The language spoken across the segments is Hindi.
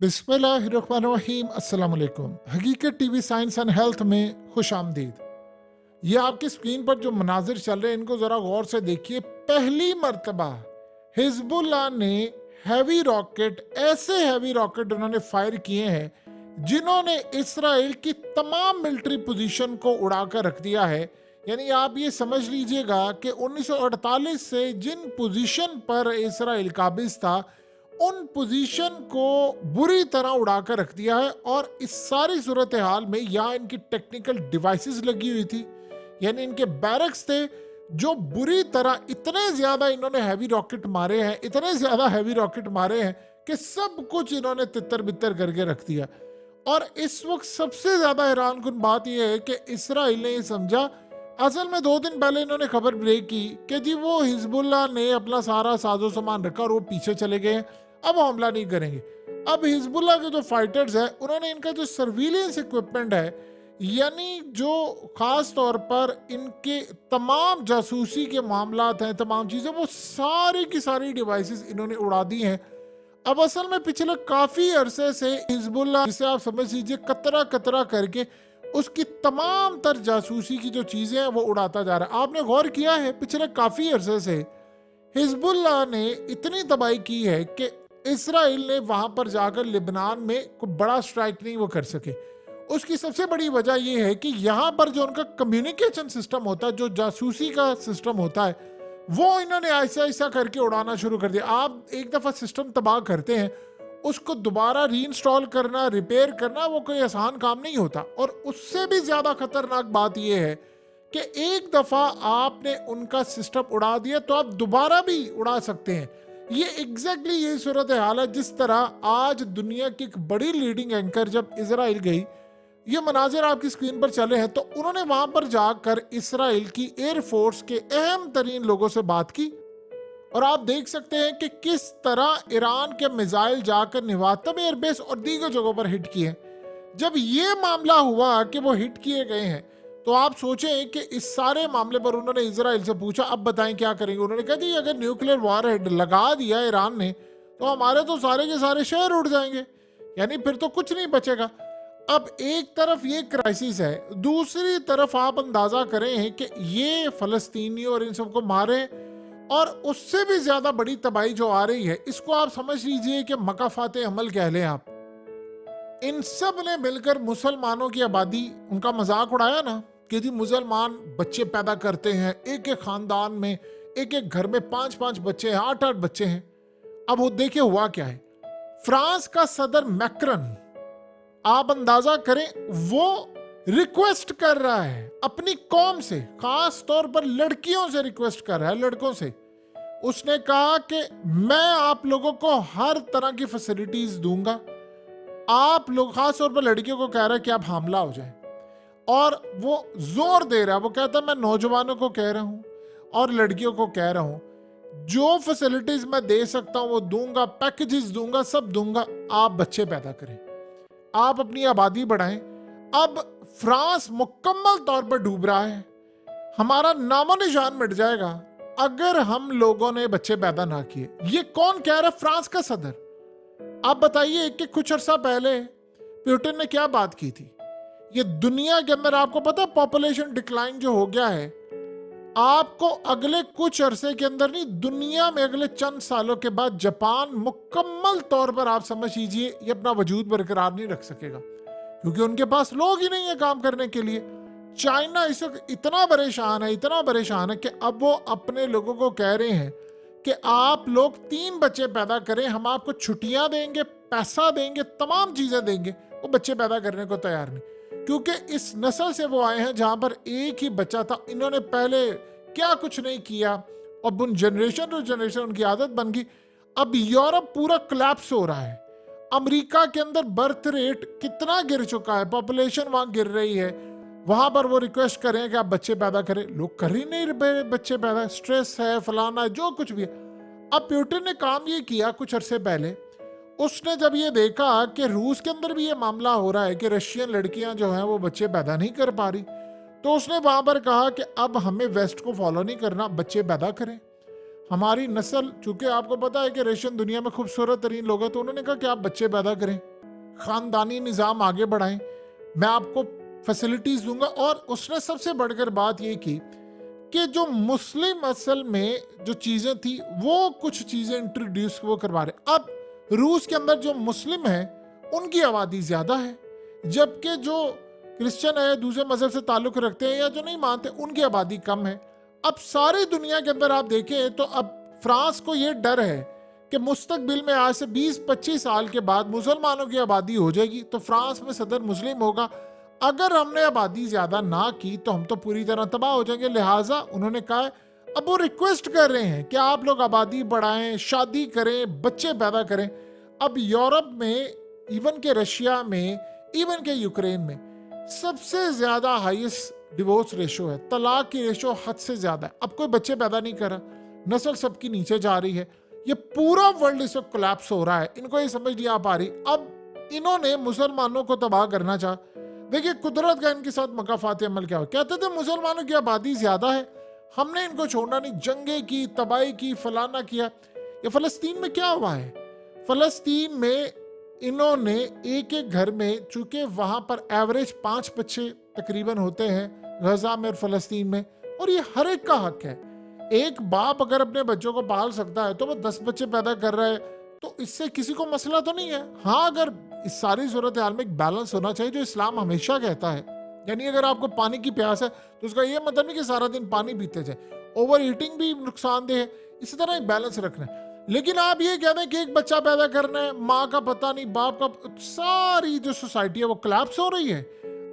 बिस्मिल्लाहिर्रहमानिर्रहीम। अस्सलाम वालेकुम। हकीकत टीवी साइंस एंड हेल्थ में खुश आमदीद। ये आपकी स्क्रीन पर जो मनाजिर चल रहे हैं इनको ज़रा गौर से देखिए। पहली मर्तबा हिजबुल्लाह ने हैवी रॉकेट, ऐसे हैवी रॉकेट उन्होंने फायर किए हैं जिन्होंने इसराइल की तमाम मिलिट्री पोजीशन को उड़ाकर रख दिया है। यानी आप ये समझ लीजिएगा कि 1948 से जिन पोजीशन पर इसराइल काबिज था उन पोजीशन को बुरी तरह उड़ाकर रख दिया है। और इस सारी सूरत हाल में यहाँ इनकी टेक्निकल डिवाइसेस लगी हुई थी, यानी इनके बैरक्स थे जो बुरी तरह, इतने ज्यादा इन्होंने हैवी रॉकेट मारे हैं, इतने ज्यादा हैवी रॉकेट मारे हैं कि सब कुछ इन्होंने तितर बितर करके रख दिया। और इस वक्त सबसे ज्यादा हैरान कुन बात यह है कि इसराइल ने ये समझा, असल में 2 दिन पहले इन्होंने खबर ब्रेक की कि जी वो हिजबुल्लाह ने अपना सारा साजो सामान रखा और वो पीछे चले गए हैं, अब वो हमला नहीं करेंगे। अब हिजबुल्लाह के जो फाइटर्स है उन्होंने इनका जो सर्विलेंस इक्विपमेंट है, यानी जो खास तौर पर इनके तमाम जासूसी के मामलात हैं, तमाम चीजें, वो सारी की सारी डिवाइसेस इन्होंने उड़ा दी हैं। अब असल में पिछले काफी अरसे से हिजबुल्लाह, जिसे आप समझ लीजिए कतरा कतरा करके उसकी तमाम तर जासूसी की जो चीजें हैं वो उड़ाता जा रहा है। आपने गौर किया है पिछले काफी अरसे से हिजबुल्लाह ने इतनी तबाही की है कि इसराइल ने वहां पर जाकर लिबनान में कोई बड़ा स्ट्राइक नहीं वो कर सके। उसकी सबसे बड़ी वजह यह है कि यहाँ पर जो उनका कम्युनिकेशन सिस्टम होता है, जो जासूसी का सिस्टम होता है, वो इन्होंने ऐसा ऐसा करके उड़ाना शुरू कर दिया। आप एक दफा सिस्टम तबाह करते हैं, उसको दोबारा रीइंस्टॉल करना, रिपेयर करना, वो कोई आसान काम नहीं होता। और उससे भी ज्यादा खतरनाक बात यह है कि एक दफा आपने उनका सिस्टम उड़ा दिया तो आप दोबारा भी उड़ा सकते हैं। ये एग्जैक्टली यही सूरत हाल है जिस तरह आज दुनिया की एक बड़ी लीडिंग एंकर जब इसराइल गई, ये मनाजिर आपकी स्क्रीन पर चले हैं, तो उन्होंने वहां पर जाकर इसराइल की एयरफोर्स के अहम तरीन लोगों से बात की। और आप देख सकते हैं कि किस तरह ईरान के मिसाइल जाकर निवातम एयरबेस और दीगर जगहों पर हिट किए। जब ये मामला हुआ कि वो हिट किए गए हैं, तो आप सोचें कि इस सारे मामले पर उन्होंने इजराइल से पूछा अब बताएं क्या करेंगे। उन्होंने कहा जी अगर न्यूक्लियर वॉर हेड लगा दिया ईरान ने तो हमारे तो सारे के सारे शहर उड़ जाएंगे, यानी फिर तो कुछ नहीं बचेगा। अब एक तरफ ये क्राइसिस है, दूसरी तरफ आप अंदाजा करें कि ये फलस्तीनी और इन सबको मारे, और उससे भी ज्यादा बड़ी तबाही जो आ रही है, इसको आप समझ लीजिए कि मकाफात अमल कह लें आप। इन सब ने मिलकर मुसलमानों की आबादी, उनका मजाक उड़ाया ना कि जी मुसलमान बच्चे पैदा करते हैं, एक एक खानदान में, एक एक घर में 5-5 बच्चे हैं, 8-8 बच्चे हैं। अब वो देखिए हुआ क्या है। फ्रांस का सदर मैक्रन, आप अंदाजा करें, वो रिक्वेस्ट कर रहा है अपनी कौम से, खास तौर पर लड़कियों से रिक्वेस्ट कर रहा है, लड़कों से। उसने कहा कि मैं आप लोगों को हर तरह की फैसिलिटीज दूंगा, आप लोग, खास तौर पर लड़कियों को कह रहा है कि आप हमला हो जाए। और वो जोर दे रहा है, वो कहता है मैं नौजवानों को कह रहा हूं और लड़कियों को कह रहा हूं, जो फैसिलिटीज मैं दे सकता हूं वो दूंगा, पैकेजेस दूंगा, सब दूंगा, आप बच्चे पैदा करें, आप अपनी आबादी बढ़ाएं। अब फ्रांस मुकम्मल तौर पर डूब रहा है, हमारा नामो निशान मिट जाएगा अगर हम लोगों ने बच्चे पैदा ना किए। ये कौन कह रहा है? फ्रांस का सदर। आप बताइए कि कुछ अर्सा पहले पुतिन ने क्या बात की थी। ये दुनिया के अंदर आपको पता है पॉपुलेशन डिक्लाइन जो हो गया है, आपको अगले कुछ अरसे के अंदर नहीं, दुनिया में अगले चंद सालों के बाद जापान मुकम्मल तौर पर आप समझ लीजिए ये अपना वजूद बरकरार नहीं रख सकेगा, क्योंकि उनके पास लोग ही नहीं है काम करने के लिए। चाइना इस वक्त इतना परेशान है, इतना परेशान है कि अब वो अपने लोगों को कह रहे हैं कि आप लोग 3 बच्चे पैदा करें, हम आपको छुट्टियां देंगे, पैसा देंगे, तमाम चीजें देंगे। वो बच्चे पैदा करने को तैयार नहीं, क्योंकि इस नस्ल से वो आए हैं जहां पर एक ही बच्चा था। इन्होंने पहले क्या कुछ नहीं किया और उन जनरेशन टू जनरेशन उनकी आदत बन गई। अब यूरोप पूरा कोलैप्स हो रहा है, अमेरिका के अंदर बर्थ रेट कितना गिर चुका है, पॉपुलेशन वहां गिर रही है, वहां पर वो रिक्वेस्ट करें कि आप बच्चे पैदा करें, लोग कर ही नहीं रहे बच्चे पैदा, स्ट्रेस है, फलाना है, जो कुछ भी है। अब पुतिन ने काम ये किया कुछ अरसे पहले, उसने जब ये देखा कि रूस के अंदर भी ये मामला हो रहा है कि रशियन लड़कियां जो हैं वो बच्चे पैदा नहीं कर पा रही, तो उसने वहां पर कहा कि अब हमें वेस्ट को फॉलो नहीं करना, बच्चे पैदा करें। हमारी नस्ल, चूंकि आपको पता है कि रशियन दुनिया में खूबसूरत तरीन लोग हैं, तो उन्होंने कहा कि आप बच्चे पैदा करें। खानदानी निज़ाम आगे बढ़ाएं, मैं आपको फैसिलिटीज़ दूंगा। और उसने सबसे बढ़कर बात ये की कि जो मुस्लिम असल में जो चीज़ें थी वो कुछ चीज़ें इंट्रोड्यूस वो करवा रहे। अब रूस के अंदर जो मुस्लिम है उनकी आबादी ज़्यादा है, जबकि जो क्रिश्चियन है, दूसरे मज़हब से ताल्लुक़ रखते हैं या जो नहीं मानते, उनकी आबादी कम है। अब सारी दुनिया के अंदर आप देखें तो अब फ्रांस को ये डर है कि मुस्तकबिल में आज से 20-25 साल के बाद मुसलमानों की आबादी हो जाएगी तो फ्रांस में सदर मुस्लिम होगा। अगर हमने आबादी ज़्यादा ना की तो हम तो पूरी तरह तबाह हो जाएंगे। लिहाजा उन्होंने कहा है, अब वो रिक्वेस्ट कर रहे हैं कि आप लोग आबादी बढ़ाएं, शादी करें, बच्चे पैदा करें। अब यूरोप में, इवन के रशिया में, इवन के यूक्रेन में सबसे ज़्यादा हाईएस्ट डिवोर्स रेशो है, तलाक की रेशो हद से ज़्यादा है। अब कोई बच्चे पैदा नहीं कर रहा, नस्ल सबकी नीचे जा रही है। ये पूरा वर्ल्ड इस वक्त कोलैप्स हो रहा है। इनको ये समझ नहीं आ पा रही। अब इन्होंने मुसलमानों को तबाह करना चाहा। देखिए कुदरत का इनके साथ मकाफाती अमल क्या हो। कहते थे मुसलमानों की आबादी ज्यादा है, हमने इनको छोड़ना नहीं, जंगे की, तबाही की, फलाना किया। ये फलस्तीन में क्या हुआ है, फलस्तीन में इन्होंने एक एक घर में, चूंकि वहां पर एवरेज 5 बच्चे तकरीबन होते हैं गजा में और फलस्तीन में, और ये हर एक का हक है। एक बाप अगर अपने बच्चों को पाल सकता है तो वो 10 बच्चे पैदा कर रहा है, तो इससे किसी को मसला तो नहीं है। हाँ, अगर इस सारी सूरत हाल में एक बैलेंस होना चाहिए जो इस्लाम हमेशा कहता है। यानी अगर आपको पानी की प्यास है तो उसका ये मतलब नहीं कि सारा दिन पानी पीते जाए, ओवर ईटिंग भी नुकसानदेह है। इसी तरह एक बैलेंस रखना है। लेकिन आप ये कह दें कि एक बच्चा पैदा करना है, माँ का पता नहीं, बाप का, सारी जो सोसाइटी है वो कोलैप्स हो रही है।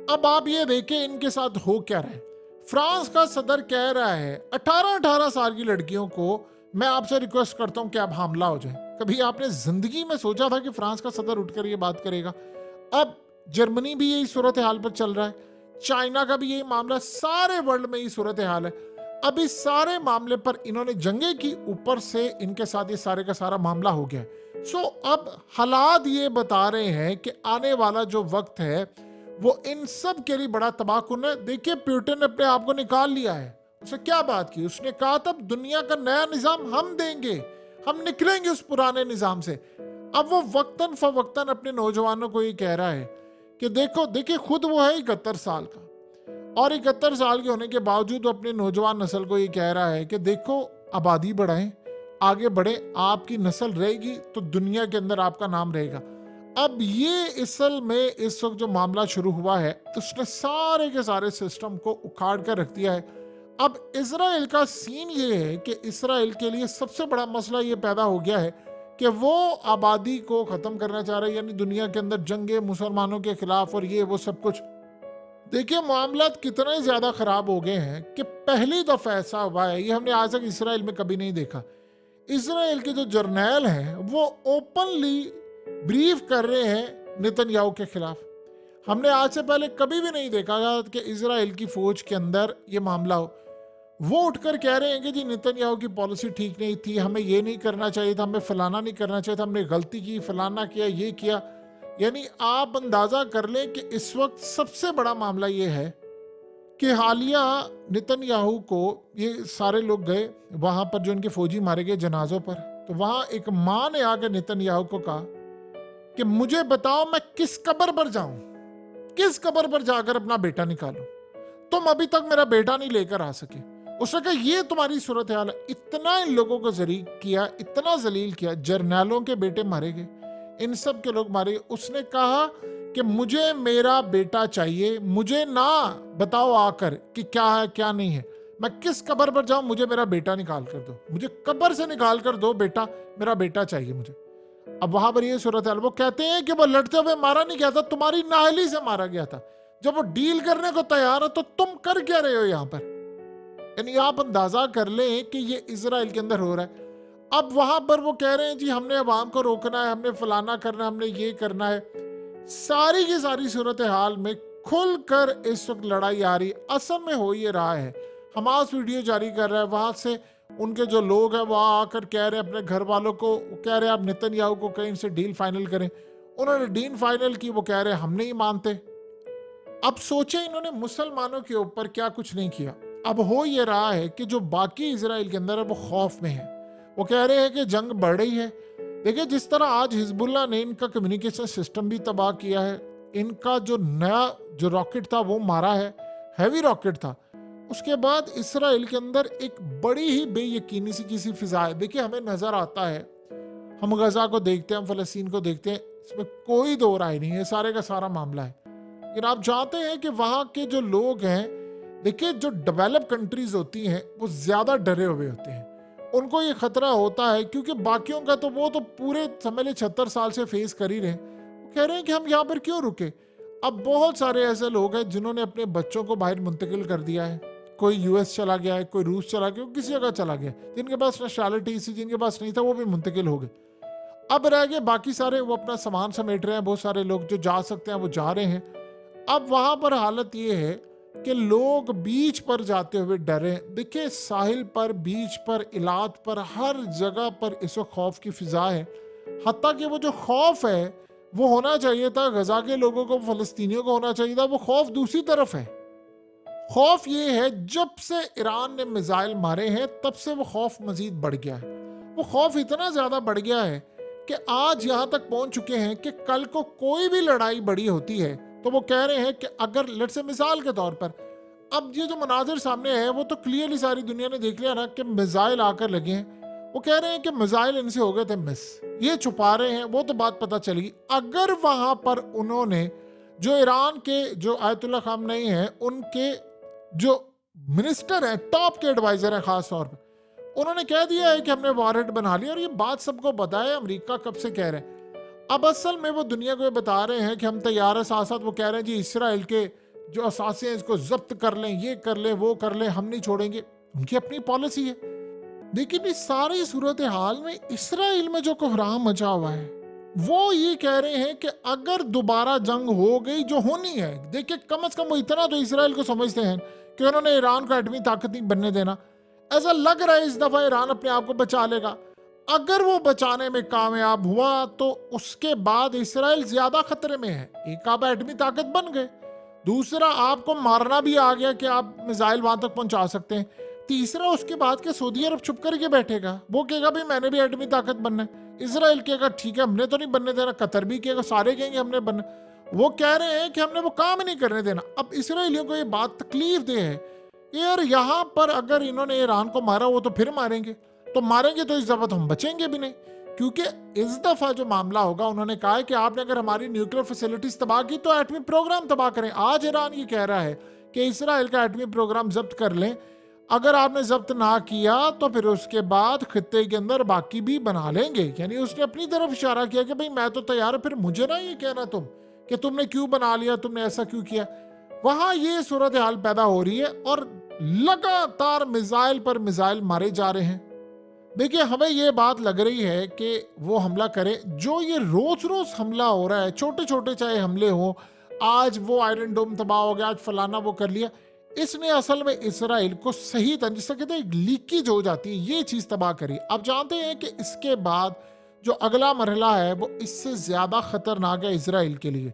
अब आप ये देखें इनके साथ हो क्या रहा है। फ्रांस का सदर कह रहा है 18-18 साल की लड़कियों को मैं आपसे रिक्वेस्ट करता हूं कि आप हामला हो जाए। कभी आपने जिंदगी में सोचा था कि फ्रांस का सदर उठकर ये बात करेगा? अब जर्मनी भी यही सूरत हाल पर चल रहा है, चाइना का भी यही मामला, सारे वर्ल्ड में यही सूरत हाल है। अब इस सारे मामले पर इन्होंने जंगे की, ऊपर से इनके साथ ये सारे का सारा मामला हो गया। अब हालात ये बता रहे हैं कि आने वाला जो वक्त है वो इन सब के लिए बड़ा तबाहकुन है। देखिए प्यूटन ने अपने आप को निकाल लिया है। उसने क्या बात की, उसने कहा तब दुनिया का नया निजाम हम देंगे, हम निकलेंगे उस पुराने निजाम से। अब वो वक्तन फवक्तन अपने नौजवानों को ये कह रहा है कि देखो, देखिए खुद वो है 71 साल का, और 71 साल के होने के बावजूद अपने नौजवान नस्ल को ये कह रहा है कि देखो आबादी बढ़ाएं, आगे बढ़े, आपकी नस्ल रहेगी तो दुनिया के अंदर आपका नाम रहेगा। अब ये असल में इस वक्त जो मामला शुरू हुआ है उसने सारे के सारे सिस्टम को उखाड़ कर रख दिया है। अब इजराइल का सीन ये है कि इजराइल के लिए सबसे बड़ा मसला ये पैदा हो गया है कि वो आबादी को ख़त्म करना चाह रहे हैं, यानी दुनिया के अंदर जंगे मुसलमानों के खिलाफ और ये वो सब कुछ। देखिए मामला कितने ज़्यादा ख़राब हो गए हैं कि पहली दफ़ा ऐसा हुआ है, ये हमने आज तक इसराइल में कभी नहीं देखा। इसराइल के जो जर्नैल हैं वो ओपनली ब्रीफ कर रहे हैं नेतन्याहू के खिलाफ। हमने आज से पहले कभी भी नहीं देखा कि इजराइल की फौज के अंदर ये मामला हो। वो उठकर कह रहे हैं कि जी नेतन्याहू की पॉलिसी ठीक नहीं थी, हमें ये नहीं करना चाहिए था, हमें फलाना नहीं करना चाहिए था, हमने गलती की, फलाना किया, ये किया। यानी आप अंदाजा कर लें कि इस वक्त सबसे बड़ा मामला ये है कि हालिया नेतन्याहू को, ये सारे लोग गए वहां पर जो इनके फौजी मारे गए जनाजों पर, तो वहां एक माँ ने आकर नेतन्याहू को कहा कि मुझे बताओ मैं किस कब्र पर जाऊं, किस कब्र पर जाकर अपना बेटा निकालूं, तुम अभी तक मेरा बेटा नहीं लेकर आ सके। उसने कहा ये तुम्हारी सूरत हाल है। इतना इन लोगों को जलील किया, इतना जलील किया, जर्नैलों के बेटे मारे गए, इन सब के लोग मारे गए। उसने कहा कि मुझे मेरा बेटा चाहिए, मुझे ना बताओ आकर कि क्या है क्या नहीं है, मैं किस कब्र पर जाऊं, मुझे मेरा बेटा निकाल कर दो, मुझे कब्र से निकाल कर दो बेटा, मेरा बेटा चाहिए मुझे। अब वहां पर ये सूरत है, वो कहते हैं कि वो लड़ते हुए मारा नहीं गया था, तुम्हारी नाहली से मारा गया था। जब वो डील करने को तैयार है तो तुम कर क्या रहे हो यहां पर? यानी आप अंदाजा कर लें कि ये इजराइल के अंदर हो रहा है। अब वहां पर वो कह रहे हैं जी हमने अवाम को रोकना है, हमने फलाना करना है, हमने ये करना है। सारी की सारी सूरत हाल में खुलकर इस वक्त लड़ाई आ रही। असल में हो ये रहा है, हमास वीडियो जारी कर रहा है, वहां से उनके जो लोग हैं वहां आकर कह रहे हैं अपने घर वालों को, कह रहे हैं आप नेतन्याहू को कहीं से डील फाइनल करें। उन्होंने डील फाइनल की, वो कह रहे हैं हम नहीं मानते। अब सोचे इन्होंने मुसलमानों के ऊपर क्या कुछ नहीं किया। अब हो ये रहा है कि जो बाकी इजराइल के अंदर है वो खौफ में है, वो कह रहे हैं कि जंग बढ़ रही है, देखिए जिस तरह आज हिजबुल्लाह ने इनका कम्युनिकेशन सिस्टम भी तबाह किया है, इनका जो नया जो रॉकेट था वो मारा है, हैवी रॉकेट था, उसके बाद इसराइल के अंदर एक बड़ी ही बेयकीनी सी किसी फिजा है। देखिए हमें नजर आता है, हम गजा को देखते हैं, हम फलस्तीन को देखते हैं, इसमें कोई दो राय नहीं है, सारे का सारा मामला है। लेकिन आप जानते हैं कि वहाँ के जो लोग हैं, देखिए जो डेवलप कंट्रीज होती हैं वो ज्यादा डरे हुए होते हैं, उनको ये खतरा होता है क्योंकि बाकियों का तो वो तो पूरे समझ ले 76 साल से फेस कर ही रहे हैं। वो कह रहे हैं कि हम यहाँ पर क्यों रुके। अब बहुत सारे ऐसे लोग हैं जिन्होंने अपने बच्चों को बाहर मुंतकिल कर दिया है, कोई यूएस चला गया है, कोई रूस चला गया, किसी जगह चला गया, जिनके पास नेशनैलिटी थी, जिनके पास नहीं था वो भी मुंतकिल हो गए। अब रह गए बाकी सारे, वो अपना सामान समेट रहे हैं, बहुत सारे लोग जो जा सकते हैं वो जा रहे हैं। अब वहां पर हालत ये है कि लोग बीच पर जाते हुए डरे। देखिए साहिल पर, बीच पर, इलात पर, हर जगह पर इस वक्त खौफ की फिजा है। हत्ता कि वो जो खौफ है वो होना चाहिए था गजा के लोगों को, फलस्तीनियों को होना चाहिए था, वो खौफ दूसरी तरफ है। खौफ ये है जब से ईरान ने मिसाइल मारे हैं तब से वो खौफ मजीद बढ़ गया है। वो खौफ इतना ज्यादा बढ़ गया है कि आज यहां तक पहुंच चुके हैं कि कल को कोई भी लड़ाई बड़ी होती है तो वो कह रहे हैं कि अगर लेट्स से मिसाल के तौर पर, अब ये जो मनाजिर सामने है वो तो क्लियरली सारी दुनिया ने देख लिया ना कि मिसाइल आकर लगे हैं। वो कह रहे हैं कि मिसाइल इनसे हो गए थे मिस, ये छुपा रहे हैं, वो तो बात पता चली। अगर वहां पर उन्होंने जो ईरान के जो आयतुल्ला खामनेई हैं, उनके जो मिनिस्टर हैं, टॉप के एडवाइजर हैं खास तौर पर, उन्होंने कह दिया है कि हमने वॉरहेड बना लिया, और ये बात सबको पता है, अमेरिका कब से कह रहे हैं। अब असल में वो दुनिया को ये बता रहे हैं कि हम तैयार है, साथ साथ वो कह रहे हैं जी इसराइल के जो असासे हैं इसको जब्त कर लें, ये कर लें, वो कर लें, हम नहीं छोड़ेंगे। उनकी अपनी पॉलिसी है। लेकिन इस सारी सूरत हाल में इसराइल में जो कोहराम मचा हुआ है वो ये कह रहे हैं कि अगर दोबारा जंग हो गई, जो होनी है, देखिए कम से कम वो इतना तो इसराइल को समझते हैं कि उन्होंने ईरान को एटमी ताकत नहीं बनने देना। ऐसा लग रहा है इस दफा ईरान अपने आप को बचा लेगा। अगर वो बचाने में कामयाब हुआ तो उसके बाद इसराइल ज्यादा खतरे में है। एक आप एटमी ताकत बन गए, दूसरा आपको मारना भी आ गया कि आप मिसाइल वहां तक पहुंचा सकते हैं, तीसरा उसके बाद के सऊदी अरब चुप करके बैठेगा, वो कहेगा भाई मैंने भी एटमी ताकत बनना है। इसराइल कहेगा ठीक है हमने तो नहीं बनने देना, कतर भी कहेगा, सारे कहेंगे हमने बनना। वो कह रहे हैं कि हमने वो काम ही नहीं करने देना। अब इसराइलियों को ये बात तकलीफ दे है यार, यहाँ पर अगर इन्होंने ईरान को मारा वो तो फिर मारेंगे, तो मारेंगे तो इस दफा तो हम बचेंगे भी नहीं, क्योंकि इस दफा जो मामला होगा, उन्होंने कहा है कि आपने अगर हमारी न्यूक्लियर फैसिलिटीज तबाह की तो एटमी प्रोग्राम तबाह करें। आज ईरान ये कह रहा है कि इसराइल का एटमी प्रोग्राम जब्त कर लें, अगर आपने जब्त ना किया तो फिर उसके बाद खित्ते के अंदर बाकी भी बना लेंगे। यानी उसने अपनी तरफ इशारा किया कि भाई मैं तो तैयार हूं, फिर मुझे ना ये कहना तुम कि तुमने क्यों बना लिया, तुमने ऐसा क्यों किया। वहां ये सूरत हाल पैदा हो रही है और लगातार मिसाइल पर मिसाइल मारे जा रहे हैं। देखिए हमें ये बात लग रही है कि वो हमला करे, जो ये रोज रोज हमला हो रहा है, छोटे छोटे चाहे हमले हो, आज वो आयरन डोम तबाह हो गया, आज फलाना वो कर लिया, इसने असल में इसराइल को सही तरह जिससे कहते हैं लीकेज हो जाती है, ये चीज तबाह करी। आप जानते हैं कि इसके बाद जो अगला मरहला है वो इससे ज्यादा खतरनाक है इसराइल के लिए।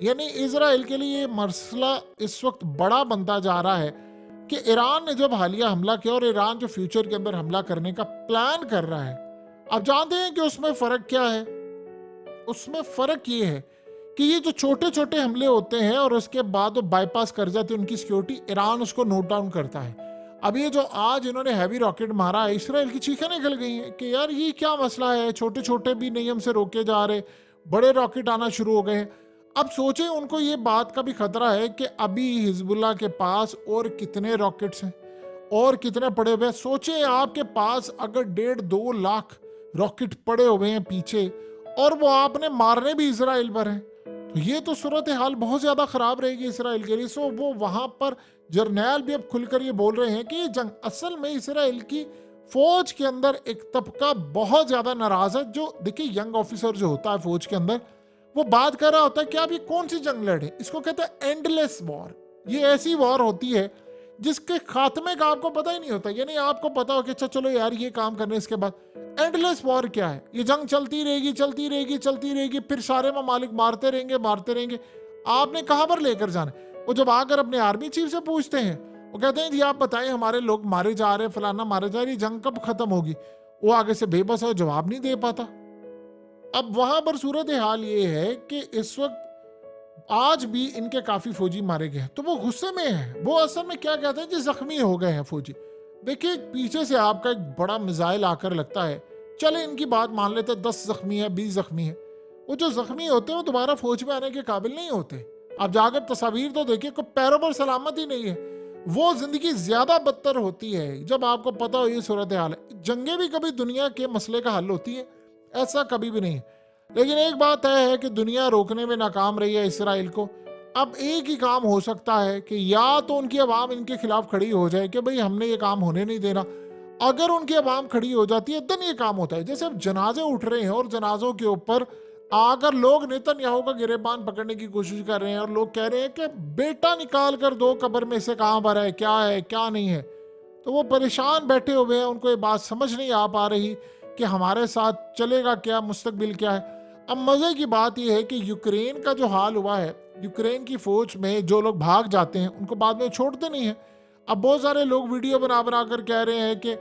यानी इसराइल के लिए मसला इस वक्त बड़ा बनता जा रहा है कि ईरान ने जब हालिया हमला किया और ईरान जो फ्यूचर के अंदर हमला करने का प्लान कर रहा है, आप जानते हैं कि उसमें फर्क क्या है। उसमें फर्क ये है कि ये जो छोटे छोटे हमले होते हैं और उसके बाद वो बाईपास कर जाते हैं उनकी सिक्योरिटी, ईरान उसको नोट डाउन करता है। अब ये जो आज इन्होंने हैवी रॉकेट मारा है, इसराइल की चीखें निकल गई हैं कि यार ये क्या मसला है, छोटे छोटे भी नहीं हमसे रोके जा रहे, बड़े रॉकेट आना शुरू हो गए हैं। अब सोचे उनको ये बात का भी खतरा है कि अभी हिजबुल्लाह के पास और कितने रॉकेट्स हैं और कितने पड़े हुए हैं। सोचे आपके पास अगर 1.5-2 लाख रॉकेट पड़े हुए हैं पीछे और वो आपने मारने भी इसराइल पर हैं, तो ये तो सूरत हाल बहुत ज्यादा खराब रहेगी इसराइल के लिए। सो वो वहां पर जर्नैल भी अब खुलकर ये बोल रहे हैं कि ये जंग असल में इसराइल की फौज के अंदर एक तबका बहुत ज्यादा नाराज है। जो देखिए यंग ऑफिसर जो होता है फौज के अंदर, वो बात कर रहा होता है कि आप ये कौन सी जंग लड़े, इसको कहते हैं एंडलेस वॉर। ये ऐसी वॉर होती है जिसके खात्मे का आपको पता ही नहीं होता। यानी आपको पता हो कि अच्छा चलो यार ये काम करने, इसके बाद एंडलेस वॉर क्या है, ये जंग चलती रहेगी चलती रहेगी चलती रहेगी, फिर सारे ममालिक मारते रहेंगे मारते रहेंगे। आपने कहां पर लेकर जाना। वो जब आकर अपने आर्मी चीफ से पूछते हैं, वो कहते हैं जी आप बताएं हमारे लोग मारे जा रहे, फलाना मारे जा रहे, जंग कब खत्म होगी। वो आगे से बेबस है, जवाब नहीं दे पाता। अब वहां पर सूरत हाल ये है कि इस वक्त आज भी इनके काफी फौजी मारे गए हैं, तो वो गुस्से में है। वो असल में क्या कहते हैं कि जख्मी हो गए हैं फौजी। देखिए पीछे से आपका एक बड़ा मिसाइल आकर लगता है, चले इनकी बात मान लेते, 10 जख्मी है, 20 जख्मी है। वो जो जख्मी होते हैं वो दोबारा फौज में आने के काबिल नहीं होते। आप जाकर तस्वीर तो देखिए, कोई पैरों पर सलामत ही नहीं है। वो जिंदगी ज्यादा बदतर होती है जब आपको पता हो ये सूरत हाल है। जंगें भी कभी दुनिया के मसले का हल होती है? ऐसा कभी भी नहीं। लेकिन एक बात है कि दुनिया रोकने में नाकाम रही है इसराइल को। अब एक ही काम हो सकता है कि या तो उनकी आवाम इनके खिलाफ खड़ी हो जाए कि भाई हमने ये काम होने नहीं देना। अगर उनकी आवाम खड़ी हो जाती है देन ये काम होता है। जैसे अब जनाजे उठ रहे हैं और जनाजों के ऊपर आकर लोग नेतन्याहू का गिरेबान पकड़ने की कोशिश कर रहे हैं और लोग कह रहे हैं कि बेटा निकाल कर दो कब्र में से, कहाँ पर है क्या नहीं है। तो वो परेशान बैठे हुए हैं, उनको ये बात समझ नहीं आ पा रही कि हमारे साथ चलेगा क्या, मुस्तकबिल क्या है। अब मजे की बात यह है कि यूक्रेन का जो हाल हुआ है, यूक्रेन की फौज में जो लोग भाग जाते हैं उनको बाद में छोड़ते नहीं है। अब बहुत सारे लोग वीडियो बना बना कर कह रहे हैं कि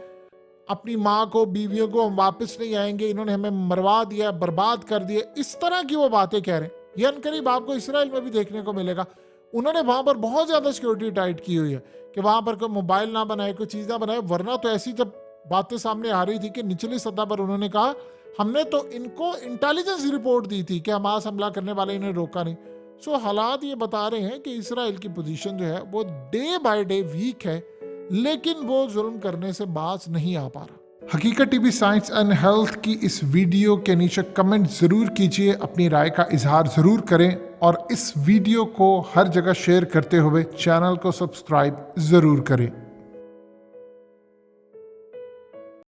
अपनी माँ को, बीवियों को हम वापस नहीं आएंगे, इन्होंने हमें मरवा दिया, बर्बाद कर दिया। इस तरह की वो बातें कह रहे हैं। ये अनकरीब आपको इसराइल में भी देखने को मिलेगा। उन्होंने वहां पर बहुत ज्यादा सिक्योरिटी टाइट की हुई है कि वहां पर कोई मोबाइल ना बनाए, कोई चीज ना बनाए। वरना तो ऐसी जब बातें सामने आ रही थी कि निचली सतह पर उन्होंने कहा हमने तो इनको इंटेलिजेंस रिपोर्ट दी थी कि हमास हमला करने वाले, इन्हें रोका नहीं। सो हालात ये बता रहे हैं कि इसराइल की पोजीशन जो है वो डे बाय डे वीक है, लेकिन वो जुल्म करने से बाज नहीं आ पा रहा। हकीकत टीवी साइंस एंड हेल्थ की इस वीडियो के नीचे कमेंट जरूर कीजिए, अपनी राय का इजहार जरूर करें और इस वीडियो को हर जगह शेयर करते हुए चैनल को सब्सक्राइब जरूर करें।